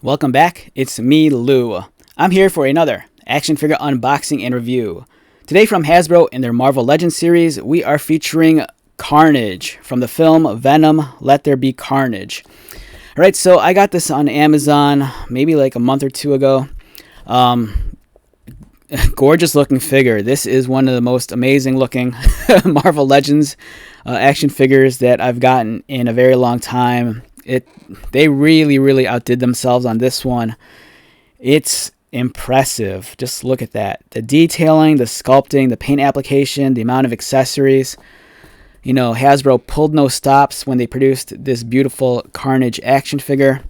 Welcome back, it's me, Lou. I'm here for another action figure unboxing and review. Today from Hasbro in their Marvel Legends series, we are featuring Carnage from the film Venom, Let There Be Carnage. Alright, so I got this on Amazon maybe like a month or two ago. Gorgeous looking figure. This is one of the most amazing looking Marvel Legends action figures that I've gotten in a very long time. They really outdid themselves on this one. It's impressive. Just look at that. The detailing, the sculpting, the paint application, the amount of accessories. You know, Hasbro pulled no stops when they produced this beautiful Carnage action figure.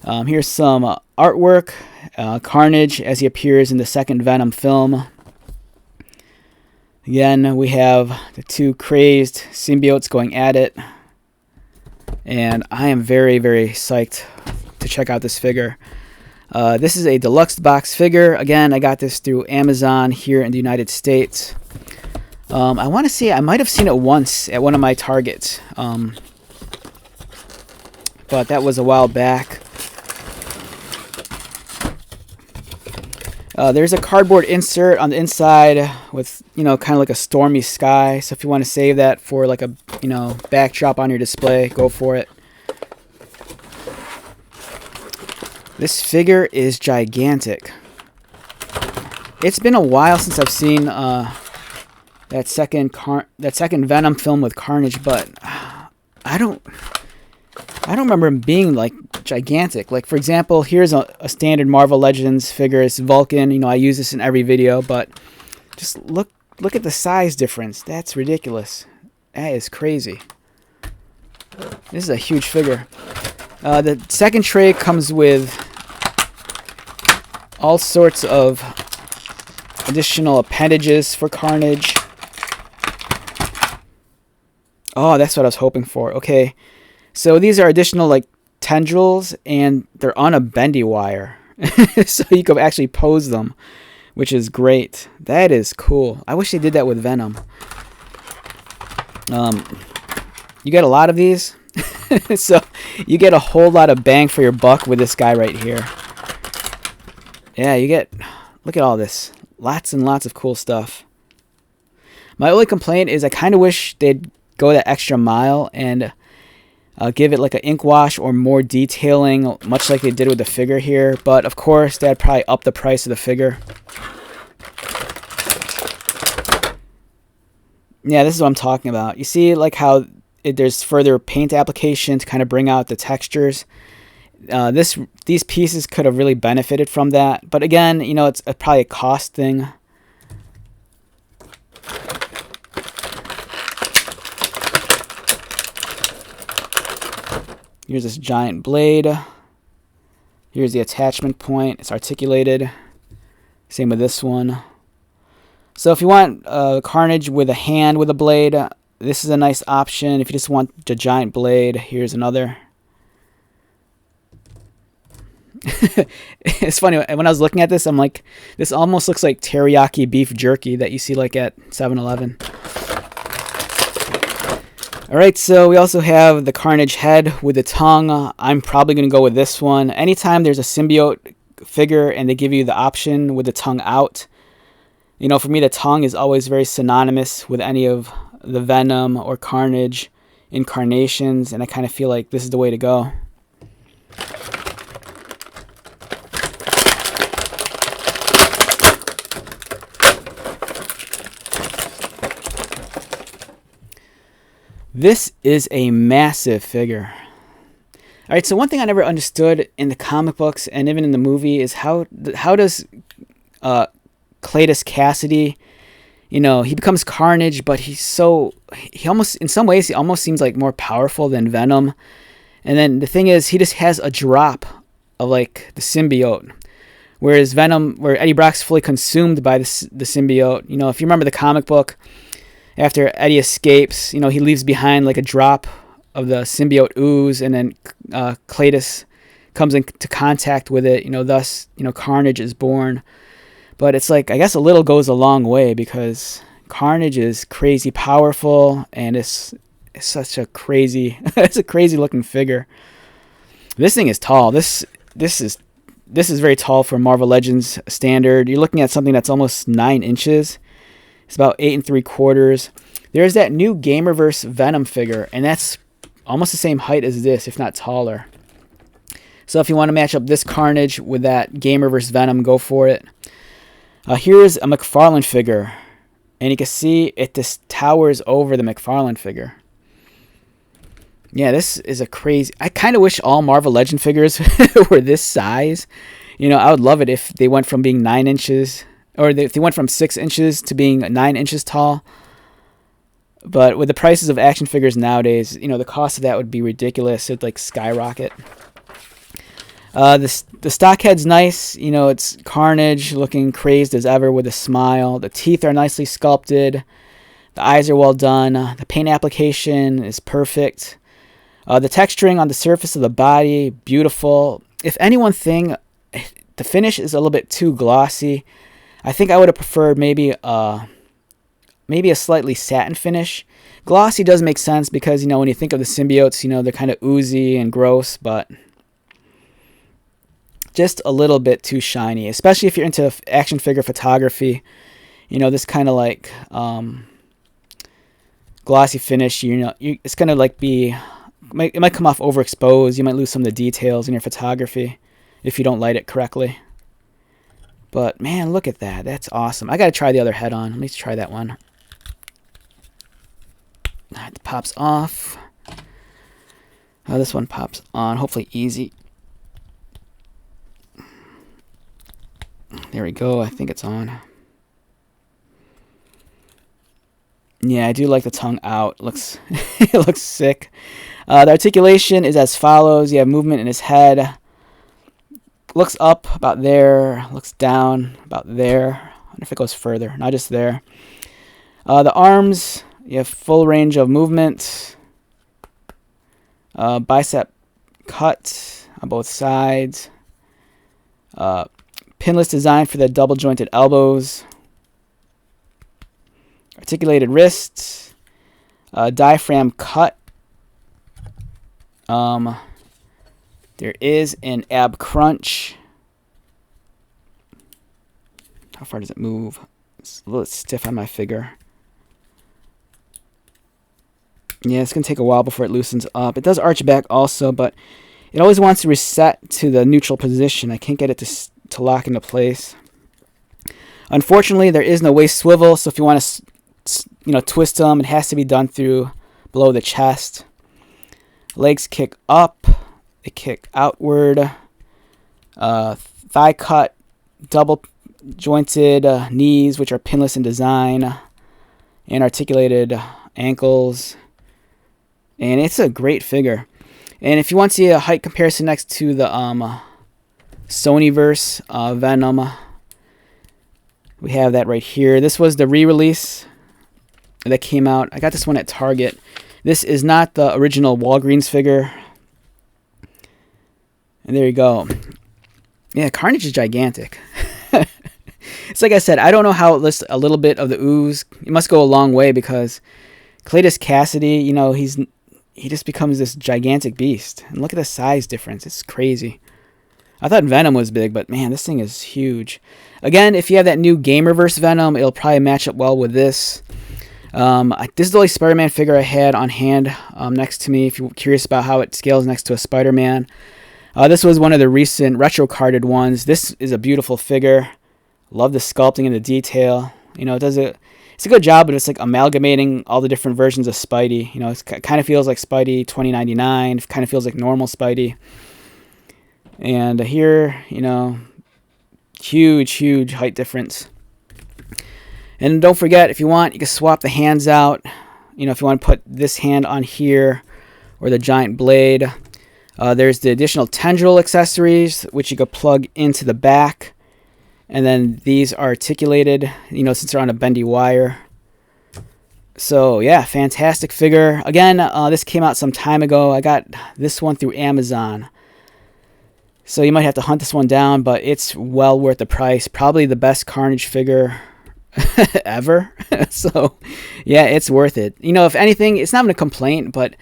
Here's some artwork. Carnage as he appears in the second Venom film. Again, we have the two crazed symbiotes going at it. And I am very psyched to check out this figure. This is a deluxe box figure. Again, I got this through Amazon here in the United States. I want to say I might have seen it once at one of my Targets. But that was a while back. There's a cardboard insert on the inside with, kind of like a stormy sky. So if you want to save that for like a, backdrop on your display, go for it. This figure is gigantic. It's been a while since I've seen that second Venom film with Carnage, but I don't remember him being like gigantic. Like, for example, here's a standard Marvel Legends figure. It's Vulcan. I use this in every video, but just look at the size difference. That's ridiculous. That is crazy. This is a huge figure. The second tray comes with all sorts of additional appendages for Carnage. Oh, that's what I was hoping for. Okay. So these are additional like tendrils, and they're on a bendy wire. So you can actually pose them, which is great. That is cool. I wish they did that with Venom. You get a lot of these. So you get a whole lot of bang for your buck with this guy right here. Yeah, look at all this. Lots and lots of cool stuff. My only complaint is I kind of wish they'd go that extra mile and give it like an ink wash or more detailing, much like they did with the figure here. But of course, that'd probably up the price of the figure. Yeah, this is what I'm talking about. You see like how there's further paint application to kind of bring out the textures. These pieces could have really benefited from that. But again, it's probably a cost thing. Here's this giant blade. Here's the attachment point. It's articulated. Same with this one. So if you want Carnage with a hand with a blade, this is a nice option. If you just want the giant blade, here's another. It's funny, when I was looking at this, I'm like, this almost looks like teriyaki beef jerky that you see like at 7-Eleven. Alright, so we also have the Carnage head with the tongue. I'm probably going to go with this one. Anytime there's a symbiote figure and they give you the option with the tongue out, for me the tongue is always very synonymous with any of the Venom or Carnage incarnations, and I kind of feel like this is the way to go. This is a massive figure. Alright, so one thing I never understood in the comic books and even in the movie is how does Cletus Cassidy, he becomes Carnage, but he almost, in some ways, he almost seems like more powerful than Venom. And then the thing is, he just has a drop of like the symbiote. Whereas Venom, where Eddie Brock's fully consumed by the symbiote. If you remember the comic book, after Eddie escapes, he leaves behind like a drop of the symbiote ooze, and then Cletus comes into contact with it. Thus, Carnage is born. But it's like, I guess a little goes a long way, because Carnage is crazy powerful, and it's such a crazy, it's a crazy looking figure. This thing is tall. This this is very tall for Marvel Legends standard. You're looking at something that's almost 9 inches. It's about 8 3/4. There's that new Gamerverse Venom figure, and that's almost the same height as this, if not taller. So if you want to match up this Carnage with that Gamerverse Venom, go for it. Here's a McFarlane figure, and you can see it just towers over the McFarlane figure. Yeah, this is a crazy... I kind of wish all Marvel Legend figures were this size. You know, I would love it if they went from being 9 inches, or if they went from 6 inches to being 9 inches tall. But with the prices of action figures nowadays, you know, the cost of that would be ridiculous. It'd like skyrocket. The stock head's nice. You know, it's Carnage looking crazed as ever with a smile. The teeth are nicely sculpted. The eyes are well done. The paint application is perfect. The texturing on the surface of the body, beautiful. If any one thing, the finish is a little bit too glossy. I think I would have preferred maybe a slightly satin finish. Glossy does make sense because, you know, when you think of the symbiotes, you know, they're kind of oozy and gross, but just a little bit too shiny, especially if you're into action figure photography. You know, this kind of like glossy finish, you know, it's going to like it might come off overexposed. You might lose some of the details in your photography if you don't light it correctly. But man, look at that. That's awesome. I got to try the other head on. Let me try that one. It pops off. This one pops on. Hopefully easy. There we go. I think it's on. Yeah, I do like the tongue out. It looks sick. The articulation is as follows. You have movement in his head. Looks up about there. Looks down about there. I wonder if it goes further. Not just there. The arms, you have full range of movement. Bicep cut on both sides. Pinless design for the double jointed elbows. Articulated wrists. Diaphragm cut. There is an ab crunch. How far does it move? It's a little stiff on my figure. Yeah, it's going to take a while before it loosens up. It does arch back also, but it always wants to reset to the neutral position. I can't get it to lock into place. Unfortunately, there is no waist swivel, so if you want to twist them, it has to be done through below the chest. Legs kick up. They kick outward. Thigh cut. Double jointed knees, which are pinless in design. And articulated ankles. And it's a great figure. And if you want to see a height comparison next to the Sonyverse Venom, we have that right here. This was the re-release that came out. I got this one at Target. This is not the original Walgreens figure. And there you go. Yeah, Carnage is gigantic. It's like I said, I don't know how it lists a little bit of the ooze. It must go a long way because Cletus Cassidy, you know, he just becomes this gigantic beast. And look at the size difference. It's crazy. I thought Venom was big, but man, this thing is huge. Again, if you have that new Gamerverse Venom, it'll probably match up well with this. This is the only Spider-Man figure I had on hand next to me. If you're curious about how it scales next to a Spider-Man. This was one of the recent retro-carded ones. This is a beautiful figure. Love the sculpting and the detail. You know, it's a good job, but it's like amalgamating all the different versions of Spidey. You know, it kind of feels like Spidey 2099. It kind of feels like normal Spidey. And here, you know, huge height difference. And don't forget, if you want, you can swap the hands out. You know, if you want to put this hand on here or the giant blade. There's the additional tendril accessories, which you could plug into the back. And then these are articulated, you know, since they're on a bendy wire. So, yeah, fantastic figure. Again, this came out some time ago. I got this one through Amazon. So you might have to hunt this one down, but it's well worth the price. Probably the best Carnage figure ever. So, yeah, it's worth it. You know, if anything, it's not even a complaint, but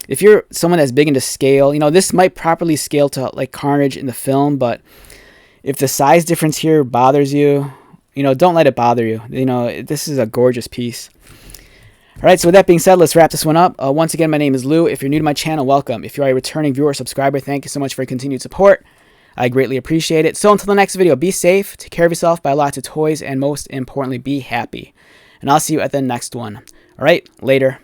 if you're someone that's big into scale, this might properly scale to like Carnage in the film, but if the size difference here bothers you, don't let it bother you. This is a gorgeous piece. All right, so with that being said, let's wrap this one up. Once again, my name is Lou. If you're new to my channel, welcome. If you are a returning viewer or subscriber, thank you so much for your continued support. I greatly appreciate it. So until the next video, be safe, take care of yourself, buy lots of toys, and most importantly, be happy. And I'll see you at the next one. All right, later.